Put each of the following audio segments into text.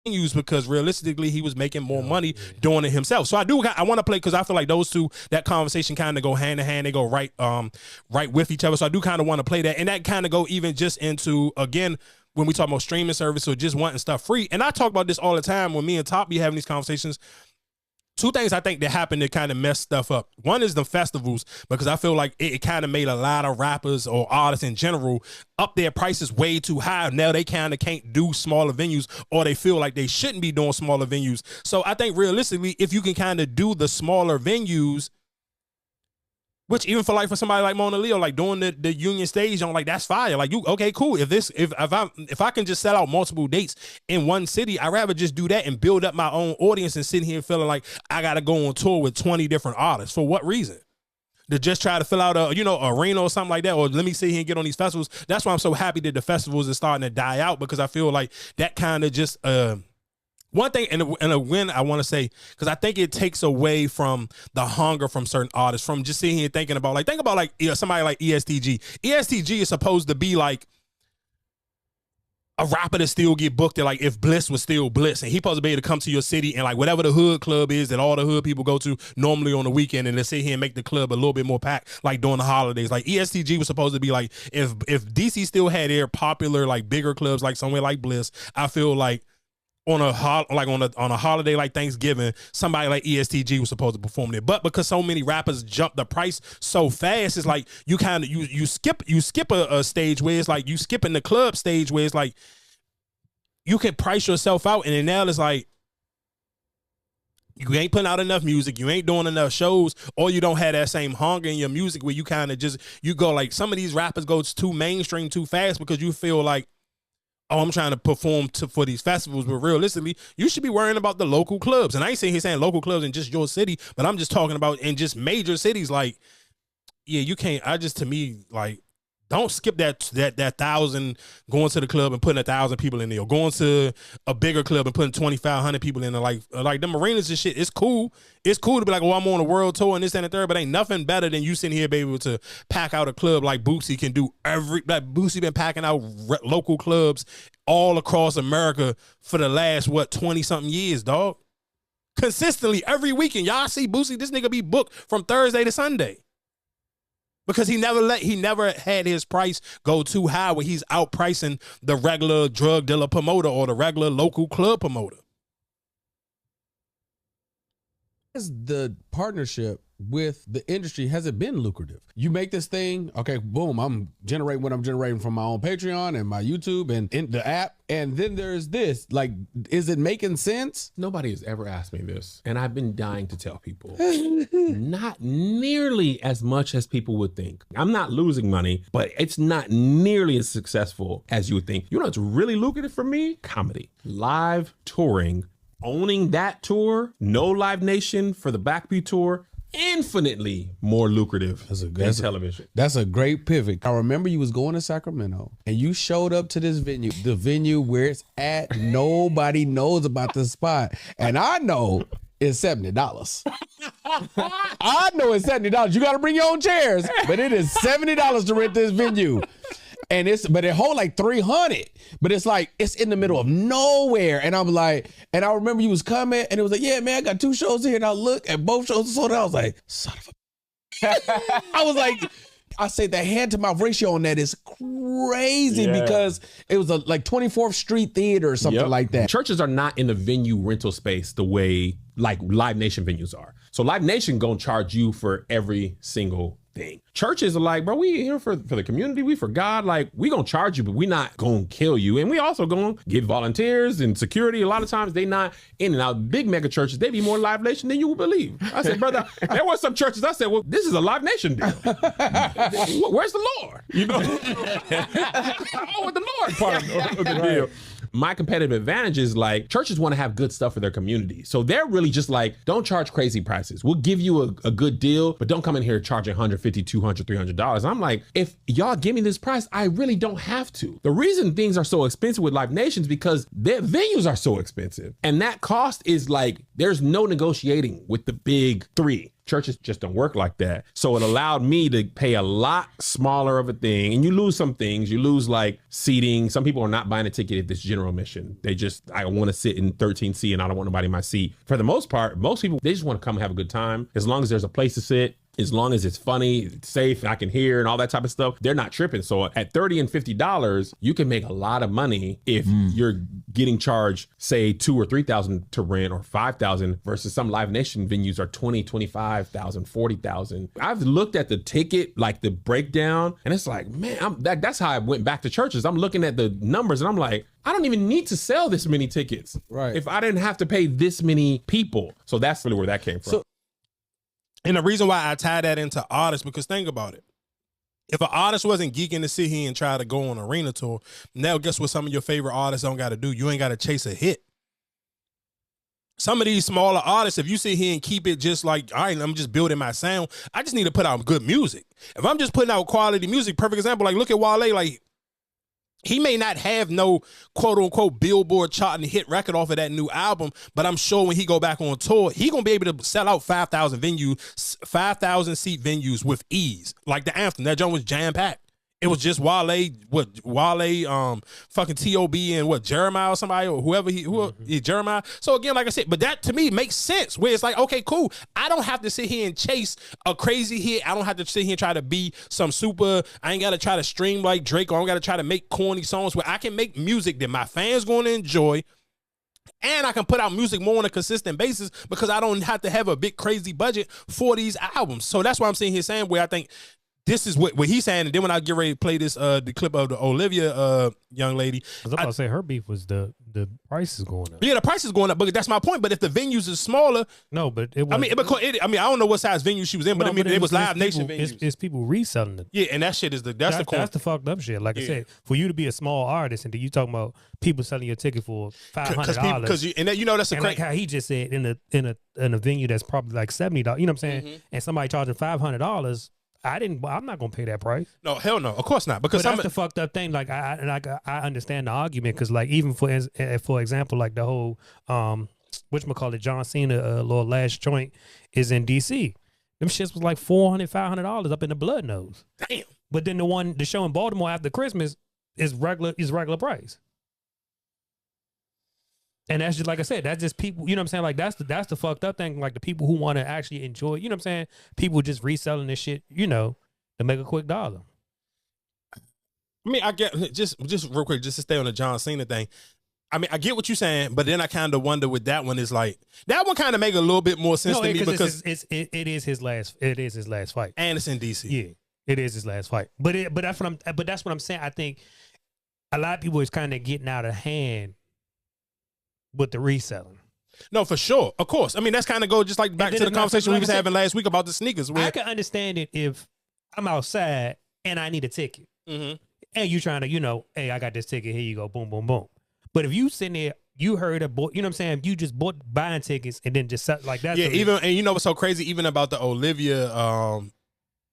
venues because realistically he was making more money doing it himself. So I want to play because I feel like those two, that conversation kind of go hand in hand. They go right with each other. So I do kind of want to play that, and that kind of go even just into, again, when we talk about streaming service or just wanting stuff free. And I talk about this all the time when me and Top be having these conversations. Two things I think that happened that kind of messed stuff up. One is the festivals, because I feel like it kind of made a lot of rappers or artists in general up their prices way too high. Now they kind of can't do smaller venues, or they feel like they shouldn't be doing smaller venues. So I think realistically, if you can kind of do the smaller venues, which even for somebody like Mona Leo, like doing the Union Stage on, like, that's fire. Like, you, okay, cool. If I can just sell out multiple dates in one city, I'd rather just do that and build up my own audience and sit here feeling like I gotta go on tour with 20 different artists. For what reason? To just try to fill out a arena or something like that, or let me sit here and get on these festivals. That's why I'm so happy that the festivals are starting to die out, because I feel like that kind of just one thing, and a win I want to say, because I think it takes away from the hunger from certain artists, from just sitting here thinking about, think about somebody like ESTG. ESTG is supposed to be like a rapper that still get booked at, like, if Bliss was still Bliss, and he supposed to be able to come to your city and, like, whatever the hood club is that all the hood people go to normally on the weekend, and they sit here and make the club a little bit more packed, like during the holidays. Like, ESTG was supposed to be like, if DC still had their popular, like, bigger clubs, like somewhere like Bliss, I feel like on a holiday like Thanksgiving, somebody like ESTG was supposed to perform there. But because so many rappers jump the price so fast, it's like you kind of you skip a stage where it's like you skipping the club stage where it's like you can price yourself out, and then now it's like you ain't putting out enough music, you ain't doing enough shows, or you don't have that same hunger in your music where you kind of just, you go, like, some of these rappers go too mainstream too fast because you feel like, oh, I'm trying to perform for these festivals, but realistically, you should be worrying about the local clubs. And I ain't saying local clubs in just your city, but I'm just talking about in just major cities. Like, yeah, you can't. To me, like, don't skip that 1,000 going to the club and putting 1,000 people in there, or going to a bigger club and putting 2,500 people in there. Like them arenas and shit. It's cool. It's cool to be like, oh, I'm on a world tour and this and the third, but ain't nothing better than you sitting here be able to pack out a club like Boosie can do. Boosie been packing out local clubs all across America for the last 20 something years, dog. Consistently every weekend, y'all see Boosie. This nigga be booked from Thursday to Sunday. Because he never had his price go too high where he's outpricing the regular drug dealer promoter or the regular local club promoter. As the partnership with the industry, has it been lucrative? You make this thing, okay, boom, I'm generating what I'm generating from my own Patreon and my YouTube and in the app, and then there's this. Like, is it making sense? Nobody has ever asked me this, and I've been dying to tell people. Not nearly as much as people would think. I'm not losing money, but it's not nearly as successful as you would think. You know what's really lucrative for me? Comedy. Live touring. Owning that tour, no Live Nation for the Backbeat tour, infinitely more lucrative than television. That's a great pivot. I remember you was going to Sacramento and you showed up to this venue, the venue where it's at. Nobody knows about the spot. And I know it's $70. I know it's $70. You got to bring your own chairs, but it is $70 to rent this venue. And it hold like 300, but it's like, it's in the middle of nowhere. And I'm like, and I remember you was coming and it was like, yeah, man, I got 2 shows here. And I look at both shows sold out. I was like, son of a, I was like, I say the hand to mouth ratio on that is crazy because it was like 24th Street Theater or something like that. Churches are not in the venue rental space the way like Live Nation venues are. So Live Nation gonna charge you for every single thing. Churches are like, bro, we here for the community, we for God, like we gonna charge you, but we not gonna kill you. And we also gonna get volunteers and security. A lot of times they not in and out. Big mega churches, they be more Live Nation than you would believe. I said, brother, there were some churches, I said, well, this is a Live Nation deal. Where's the Lord? You know, oh, with the Lord part of the deal. My competitive advantage is like churches want to have good stuff for their community. So they're really just like, don't charge crazy prices. We'll give you a good deal, but don't come in here charging $150, $200, $300. I'm like, if y'all give me this price, I really don't have to. The reason things are so expensive with Live Nation is because their venues are so expensive. And that cost is like, there's no negotiating with the big 3. Churches just don't work like that. So it allowed me to pay a lot smaller of a thing. And you lose some things. You lose like seating. Some people are not buying a ticket if it's general admission. I want to sit in 13C and I don't want nobody in my seat. For the most part, most people, they just want to come and have a good time. As long as there's a place to sit, as long as it's funny, it's safe, I can hear and all that type of stuff, they're not tripping. So at $30 and $50, you can make a lot of money if you're getting charged, say $2,000 or $3,000 to rent or $5,000 versus some Live Nation venues are $20,000, $25,000, $40,000. I've looked at the ticket, like the breakdown, and it's like, man, that's how I went back to churches. I'm looking at the numbers and I'm like, I don't even need to sell this many tickets if I didn't have to pay this many people. So that's really where that came from. And the reason why I tie that into artists, because think about it. If an artist wasn't geeking to sit here and try to go on an arena tour, now guess what some of your favorite artists don't got to do? You ain't got to chase a hit. Some of these smaller artists, if you sit here and keep it just like, all right, I'm just building my sound, I just need to put out good music. If I'm just putting out quality music, perfect example, like look at Wale, like he may not have no quote unquote Billboard charting hit record off of that new album, but I'm sure when he go back on tour, he gonna be able to sell out 5,000 seat venues with ease. Like the Anthem, that joint was jam packed. It was just Wale, fucking T.O.B. and Jeremiah or somebody or whoever Jeremiah. So again, like I said, but that to me makes sense where it's like, okay, cool. I don't have to sit here and chase a crazy hit. I don't have to sit here and try to be some super, I ain't got to try to stream like Drake or I don't got to try to make corny songs where I can make music that my fans going to enjoy. And I can put out music more on a consistent basis because I don't have to have a big crazy budget for these albums. So that's why I'm sitting here saying where I think this is what he's saying, and then when I get ready to play this, the clip of the Olivia young lady, because I'm about to say her beef was the price is going up. Yeah, the price is going up, but that's my point. But if the venues is smaller, no, but it was, I don't know what size venue she was in, but no, it was Live Nation venues. It's people reselling it. Yeah, and that shit is that's the fucked up shit. Like I said, for you to be a small artist, and then you talking about people selling your ticket for $500 because that's a and like how he just said in a venue that's probably like $70. You know what I'm saying? Mm-hmm. And somebody charging $500. I'm not gonna pay that price. No, hell no, of course not. Because that's the fucked up thing. Like I understand the argument because like even for example, like the whole whatchamacallit John Cena little last joint is in DC. Them shits was like $400-$500 up in the blood nose. Damn. But then the show in Baltimore after Christmas is regular price. And that's just like I said, that's just people, you know what I'm saying? Like that's the fucked up thing. Like the people who want to actually enjoy, you know what I'm saying? People just reselling this shit, to make a quick dollar. I mean, I get just real quick, just to stay on the John Cena thing. I mean, I get what you're saying, but then I kind of wonder with that one is like that one kind of make a little bit more sense to me because it is his last fight, and it's in DC. Yeah, it is his last fight. But that's what I'm saying. I think a lot of people is kind of getting out of hand with the reselling. No, for sure. Of course. I mean, that's kind of go just like back to the conversation we was having last week about the sneakers. I can understand it if I'm outside and I need a ticket. Mm-hmm. And you trying to, hey, I got this ticket. Here you go. Boom, boom, boom. But if you sitting there, you heard you know what I'm saying? You just buying tickets and then just like that. Yeah, and you know what's so crazy? Even about the Olivia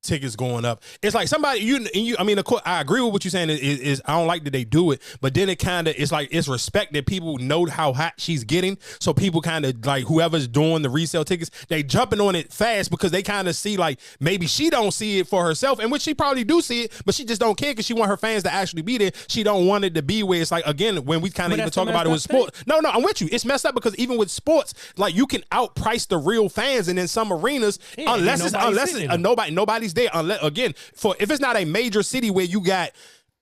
tickets going up. It's like somebody I mean, of course, I agree with what you're saying. Is I don't like that they do it, but then it kind of it's like it's respect that people know how hot she's getting. So people kind of like whoever's doing the resale tickets, they jumping on it fast because they kind of see like maybe she don't see it for herself, and which she probably do see it, but she just don't care because she want her fans to actually be there. She don't want it to be where it's like again when we kind of even talk about it with sports. No, I'm with you. It's messed up because even with sports, like you can outprice the real fans, and in some arenas, unless nobody's there. Unless again, if it's not a major city where you got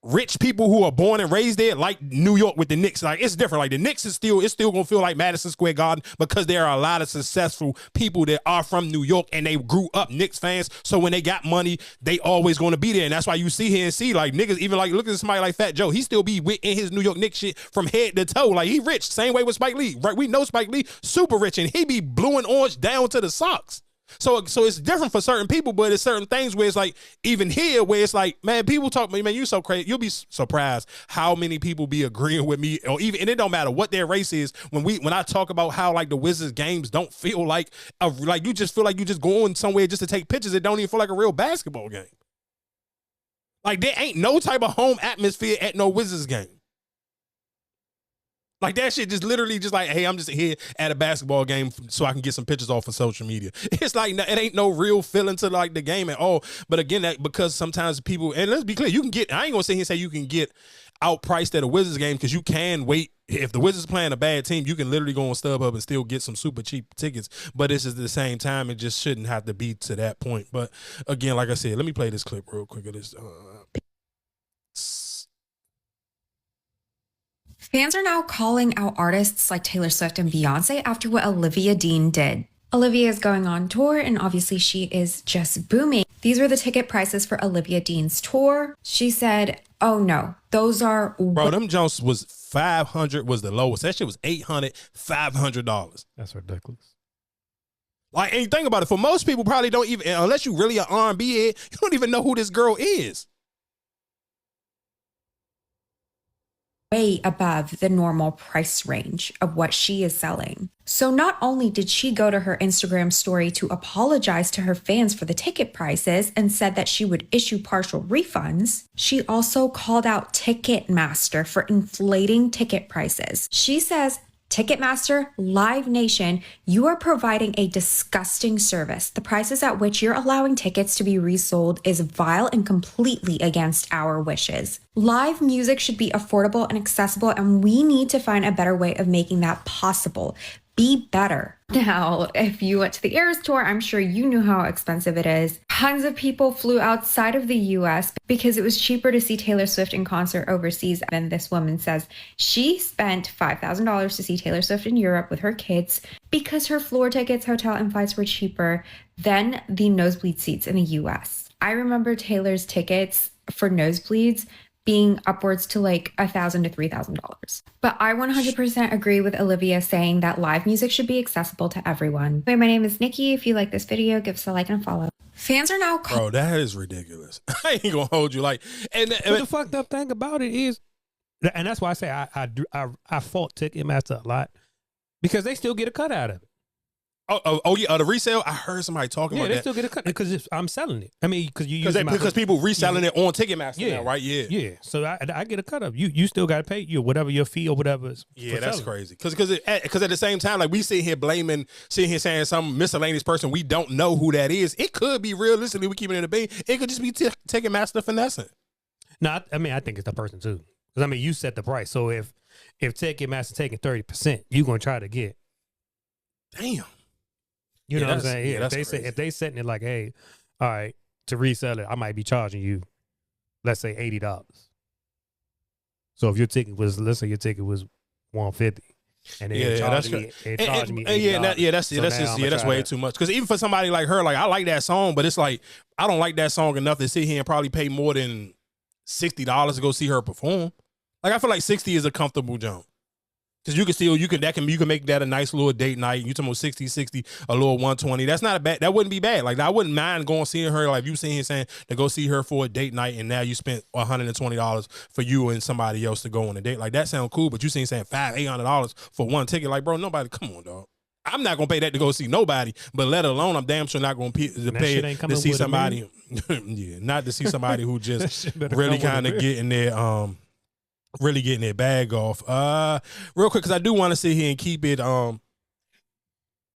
rich people who are born and raised there, like New York with the Knicks, like it's different. Like the Knicks is still gonna feel like Madison Square Garden because there are a lot of successful people that are from New York and they grew up Knicks fans. So when they got money, they always gonna be there, and that's why you see here and see like niggas even like look at somebody like Fat Joe. He still be in his New York Knicks shit from head to toe. Like he rich, same way with Spike Lee. Right? We know Spike Lee super rich, and he be blue and orange down to the socks. So it's different for certain people, but it's certain things where it's like, even here, where it's like, man, people talk, man, you so crazy. You'll be surprised how many people be agreeing with me, or even, and it don't matter what their race is. When I talk about how like the Wizards games don't feel like you just feel like you just going somewhere just to take pictures. It don't even feel like a real basketball game. Like there ain't no type of home atmosphere at no Wizards game. Like that shit just literally just like, hey, I'm just here at a basketball game so I can get some pictures off of social media. It's like, it ain't no real feeling to like the game at all. But again, that because sometimes people, and let's be clear, you can get, I ain't gonna sit here and say you can get outpriced at a Wizards game because you can wait. If the Wizards playing a bad team, you can literally go on StubHub and still get some super cheap tickets. But it's just at the same time, it just shouldn't have to be to that point. But again, like I said, let me play this clip real quick of this. Fans are now calling out artists like Taylor Swift and Beyonce after what Olivia Dean did. Olivia is going on tour, and obviously she is just booming. These were the ticket prices for Olivia Dean's tour. She said, oh no, those are... Bro, them Jones was 500 was the lowest. That shit was $800, $500. That's ridiculous. Like, and you think about it, for most people probably don't even, unless you really an R&B head, you don't even know who this girl is. Way above the normal price range of what she is selling. So not only did she go to her Instagram story to apologize to her fans for the ticket prices and said that she would issue partial refunds, she also called out Ticketmaster for inflating ticket prices. She says, Ticketmaster, Live Nation, you are providing a disgusting service. The prices at which you're allowing tickets to be resold is vile and completely against our wishes. Live music should be affordable and accessible, and we need to find a better way of making that possible. Be better. Now, if you went to the Eras Tour, I'm sure you knew how expensive it is. Tons of people flew outside of the US because it was cheaper to see Taylor Swift in concert overseas. And this woman says she spent $5,000 to see Taylor Swift in Europe with her kids because her floor tickets, hotel, and flights were cheaper than the nosebleed seats in the US. I remember Taylor's tickets for nosebleeds being upwards to like $1,000 to $3,000. But I 100% agree with Olivia saying that live music should be accessible to everyone. Hey, my name is Nikki. If you like this video, give us a like and a follow. Fans are now... Bro, that is ridiculous. I ain't gonna hold you like... And the fucked up thing about it is, and that's why I say I fault Ticketmaster a lot, because they still get a cut out of it. Oh yeah, the resale. I heard somebody talking about they that. still get a cut because I'm selling it. I mean, because people reselling it on Ticketmaster now, right? Yeah. So I get a cut of you still got to pay whatever your fee or whatever. Yeah, that's crazy. Because at the same time, like we sitting here saying some miscellaneous person we don't know who that is. It could be realistically we keep it in the bay. It could just be Ticketmaster finessing. No, I mean I think it's the person too. Because I mean you set the price. So if Ticketmaster taking 30%, you gonna try to get. Damn. You know what I'm saying? Yeah, if they setting it like, hey, all right, to resell it, I might be charging you, let's say $80. So if your ticket was, let's say your ticket was $150, and they charge me $80. That's way too much. Because even for somebody like her, like I like that song, but it's like I don't like that song enough to sit here and probably pay more than $60 to go see her perform. Like I feel like 60 is a comfortable jump. Because you can make that a nice little date night. You talking about 60, a little 120. That's not a bad. That wouldn't be bad. Like I wouldn't mind going seeing her. Like you sitting here saying to go see her for a date night, and now you spent $120 for you and somebody else to go on a date. Like that sounds cool. But you saying $800 for one ticket. Like bro, nobody. Come on, dog. I'm not gonna pay that to go see nobody. But let alone I'm damn sure not gonna pay to see somebody. Yeah, not to see somebody who just really kind of getting their bag off. Real quick, because I do want to sit here and keep it